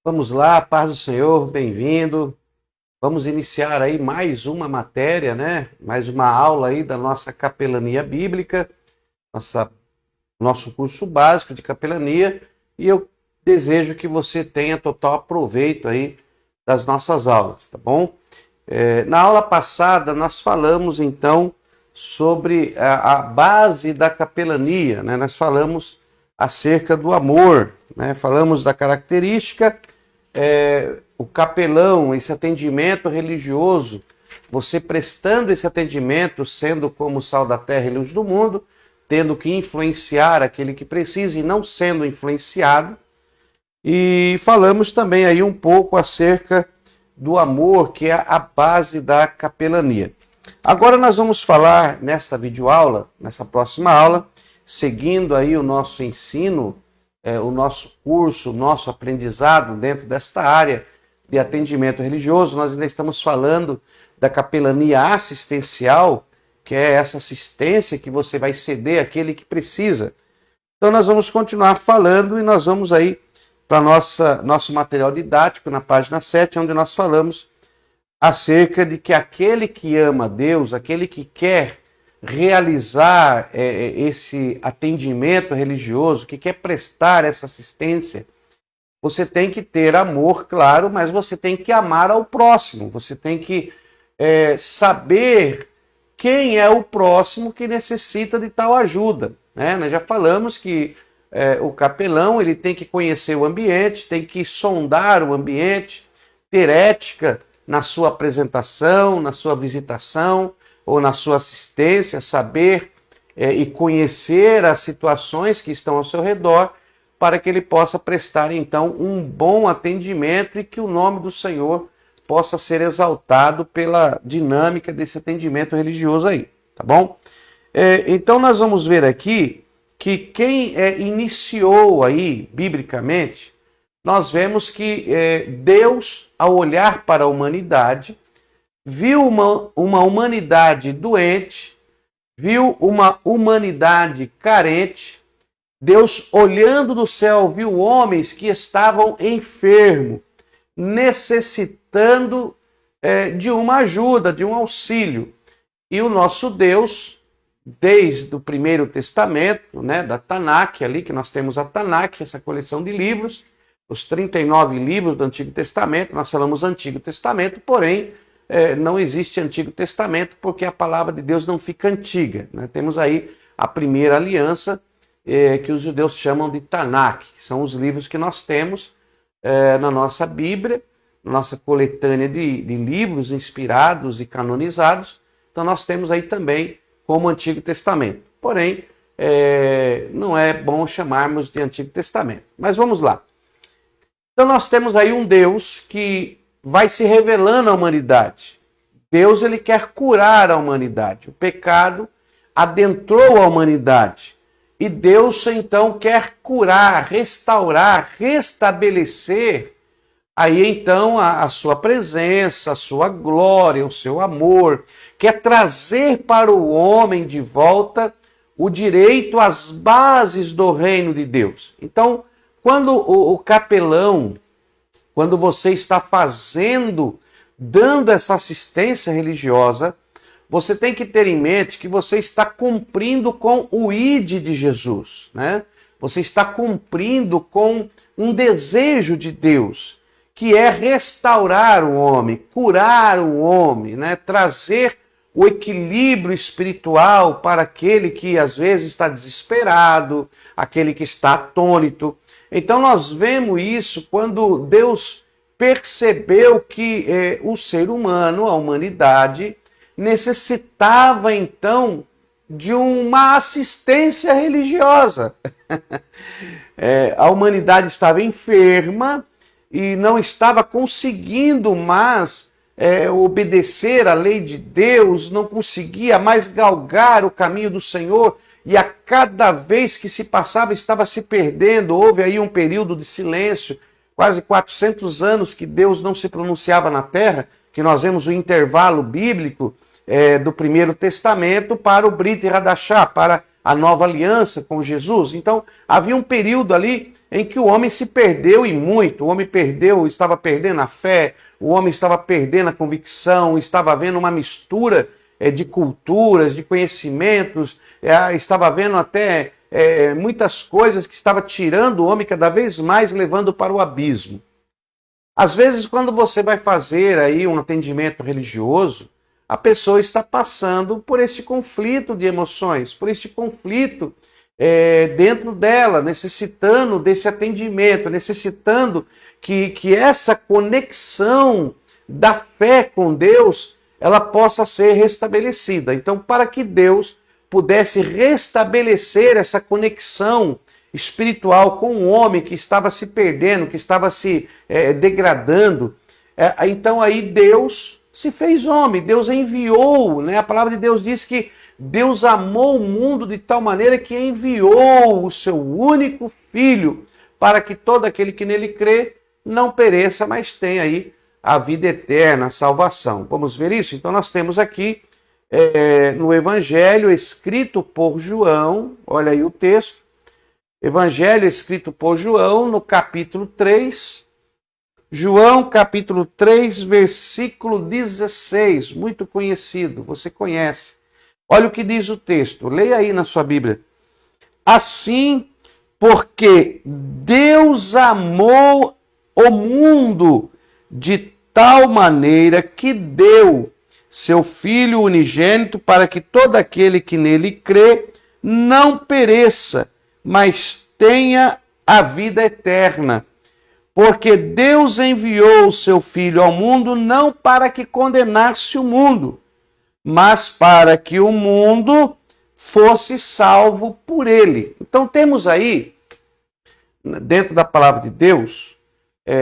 Vamos lá, paz do Senhor, bem-vindo. Vamos iniciar aí mais uma matéria, né? Mais uma aula aí da nossa capelania bíblica, nosso curso básico de capelania, e eu desejo que você tenha total aproveito aí das nossas aulas, tá bom? Na aula passada nós falamos então sobre a base da capelania, né? Nós falamos acerca do amor, né? Falamos da característica, o capelão, esse atendimento religioso, você prestando esse atendimento, sendo como sal da terra e luz do mundo, tendo que influenciar aquele que precisa e não sendo influenciado. E falamos também aí um pouco acerca do amor, que é a base da capelania. Agora nós vamos falar nesta videoaula, nessa próxima aula, seguindo aí o nosso ensino, o nosso curso, o nosso aprendizado dentro desta área de atendimento religioso. Nós ainda estamos falando da capelania assistencial, que é essa assistência que você vai ceder àquele que precisa. Então nós vamos continuar falando e nós vamos aí para nosso material didático na página 7, onde nós falamos acerca de que aquele que ama Deus, aquele que quer realizar esse atendimento religioso, que quer prestar essa assistência, você tem que ter amor, claro, mas você tem que amar ao próximo, você tem que saber quem é o próximo que necessita de tal ajuda, né? Nós já falamos que o capelão ele tem que conhecer o ambiente, tem que sondar o ambiente, ter ética na sua apresentação, na sua visitação ou na sua assistência, saber e conhecer as situações que estão ao seu redor, para que ele possa prestar então um bom atendimento e que o nome do Senhor possa ser exaltado pela dinâmica desse atendimento religioso aí, tá bom? Então nós vamos ver aqui que quem iniciou aí, biblicamente, nós vemos que Deus, ao olhar para a humanidade, viu uma humanidade doente, viu uma humanidade carente. Deus, olhando do céu, viu homens que estavam enfermos, necessitando de uma ajuda, de um auxílio. E o nosso Deus, desde o Primeiro Testamento, né, da Tanakh, ali que nós temos a Tanakh, essa coleção de livros, os 39 livros do Antigo Testamento, nós falamos Antigo Testamento, porém não existe Antigo Testamento porque a palavra de Deus não fica antiga, né? Temos aí a primeira aliança, que os judeus chamam de Tanakh, que são os livros que nós temos na nossa Bíblia, na nossa coletânea de livros inspirados e canonizados. Então nós temos aí também como Antigo Testamento. Porém, não é bom chamarmos de Antigo Testamento. Mas vamos lá. Então nós temos aí um Deus que vai se revelando à humanidade. Deus ele quer curar a humanidade. O pecado adentrou a humanidade. E Deus então quer curar, restaurar, restabelecer aí então a sua presença, a sua glória, o seu amor. Quer trazer para o homem de volta o direito às bases do reino de Deus. Então, quando o capelão, quando você está dando essa assistência religiosa, você tem que ter em mente que você está cumprindo com o ID de Jesus, né? Você está cumprindo com um desejo de Deus, que é restaurar o homem, curar o homem, né? Trazer o equilíbrio espiritual para aquele que às vezes está desesperado, aquele que está atônito. Então nós vemos isso quando Deus percebeu que o ser humano, a humanidade, necessitava então de uma assistência religiosa. A humanidade estava enferma e não estava conseguindo mais obedecer à lei de Deus, não conseguia mais galgar o caminho do Senhor, e a cada vez que se passava estava se perdendo. Houve aí um período de silêncio, quase 400 anos que Deus não se pronunciava na terra, que nós vemos o intervalo bíblico do Primeiro Testamento para o Brit Hadashah, para a nova aliança com Jesus. Então havia um período ali em que o homem se perdeu e muito. O homem estava perdendo a fé, o homem estava perdendo a convicção, estava havendo uma mistura de culturas, de conhecimentos, estava havendo até muitas coisas que estava tirando o homem cada vez mais, levando para o abismo. Às vezes, quando você vai fazer aí um atendimento religioso, a pessoa está passando por esse conflito de emoções, por este conflito dentro dela, necessitando desse atendimento, necessitando que essa conexão da fé com Deus, ela possa ser restabelecida. Então, para que Deus pudesse restabelecer essa conexão espiritual com o homem que estava se perdendo, que estava se degradando, então aí Deus se fez homem, Deus enviou, né? A palavra de Deus diz que Deus amou o mundo de tal maneira que enviou o seu único Filho para que todo aquele que nele crê não pereça, mas tenha aí a vida eterna, a salvação. Vamos ver isso? Então nós temos aqui no Evangelho escrito por João, olha aí o texto, Evangelho escrito por João, no capítulo 3, João capítulo 3, versículo 16, muito conhecido, você conhece. Olha o que diz o texto, leia aí na sua Bíblia. Assim, porque Deus amou o mundo de tal maneira que deu seu Filho unigênito para que todo aquele que nele crê não pereça, mas tenha a vida eterna. Porque Deus enviou o seu Filho ao mundo não para que condenasse o mundo, mas para que o mundo fosse salvo por ele. Então temos aí, dentro da palavra de Deus,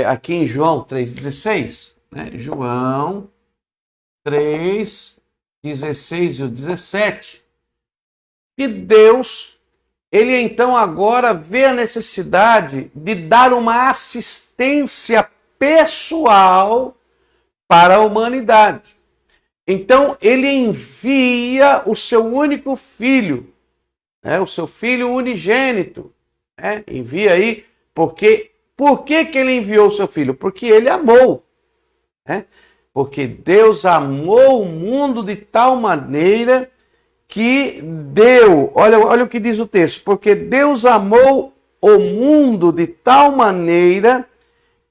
aqui em João 3,16, né? João 3, 16 e 17, que Deus, ele então agora vê a necessidade de dar uma assistência pessoal para a humanidade. Então ele envia o seu único filho, o seu filho unigênito, envia aí, por que ele enviou o seu filho? Porque ele amou, porque Deus amou o mundo de tal maneira que deu, olha o que diz o texto, porque Deus amou o mundo de tal maneira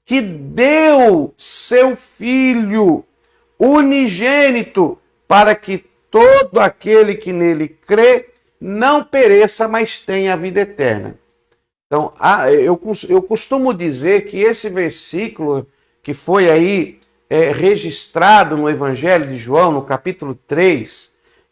que deu seu Filho unigênito para que todo aquele que nele crê não pereça, mas tenha a vida eterna. Então, eu costumo dizer que esse versículo que foi aí registrado no Evangelho de João, no capítulo 3,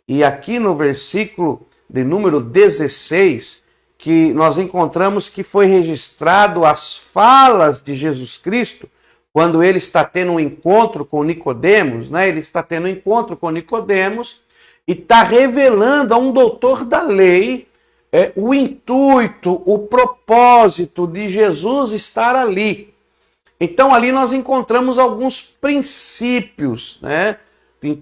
e aqui no versículo de número 16, que nós encontramos que foi registrado as falas de Jesus Cristo, quando ele está tendo um encontro com Nicodemos, ele está tendo um encontro com Nicodemos e está revelando a um doutor da lei o intuito, o propósito de Jesus estar ali. Então ali nós encontramos alguns princípios,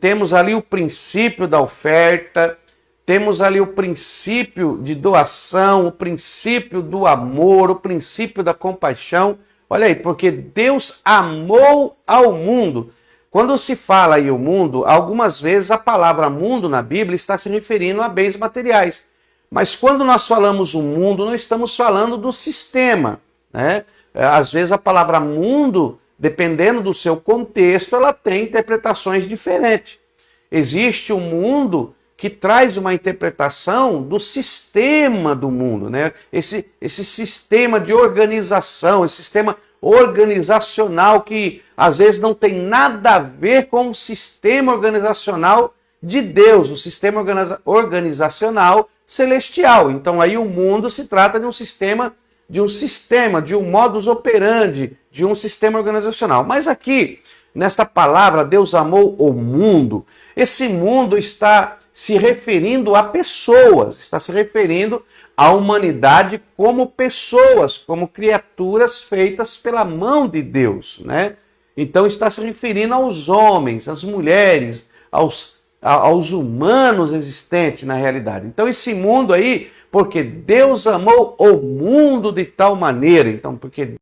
Temos ali o princípio da oferta, temos ali o princípio de doação, o princípio do amor, o princípio da compaixão. Olha aí, porque Deus amou ao mundo. Quando se fala aí o mundo, algumas vezes a palavra mundo na Bíblia está se referindo a bens materiais. Mas quando nós falamos o mundo, não estamos falando do sistema, Às vezes a palavra mundo, dependendo do seu contexto, ela tem interpretações diferentes. Existe um mundo que traz uma interpretação do sistema do mundo, Esse sistema de organização, esse sistema organizacional que às vezes não tem nada a ver com o sistema organizacional de Deus, o sistema organizacional celestial. Então aí o mundo se trata de um sistema, de um modus operandi, de um sistema organizacional. Mas aqui, nesta palavra, Deus amou o mundo. Esse mundo está se referindo a pessoas, está se referindo à humanidade como pessoas, como criaturas feitas pela mão de Deus, Então está se referindo aos homens, às mulheres, aos humanos existentes na realidade. Então esse mundo aí, porque Deus amou o mundo de tal maneira. Então, porque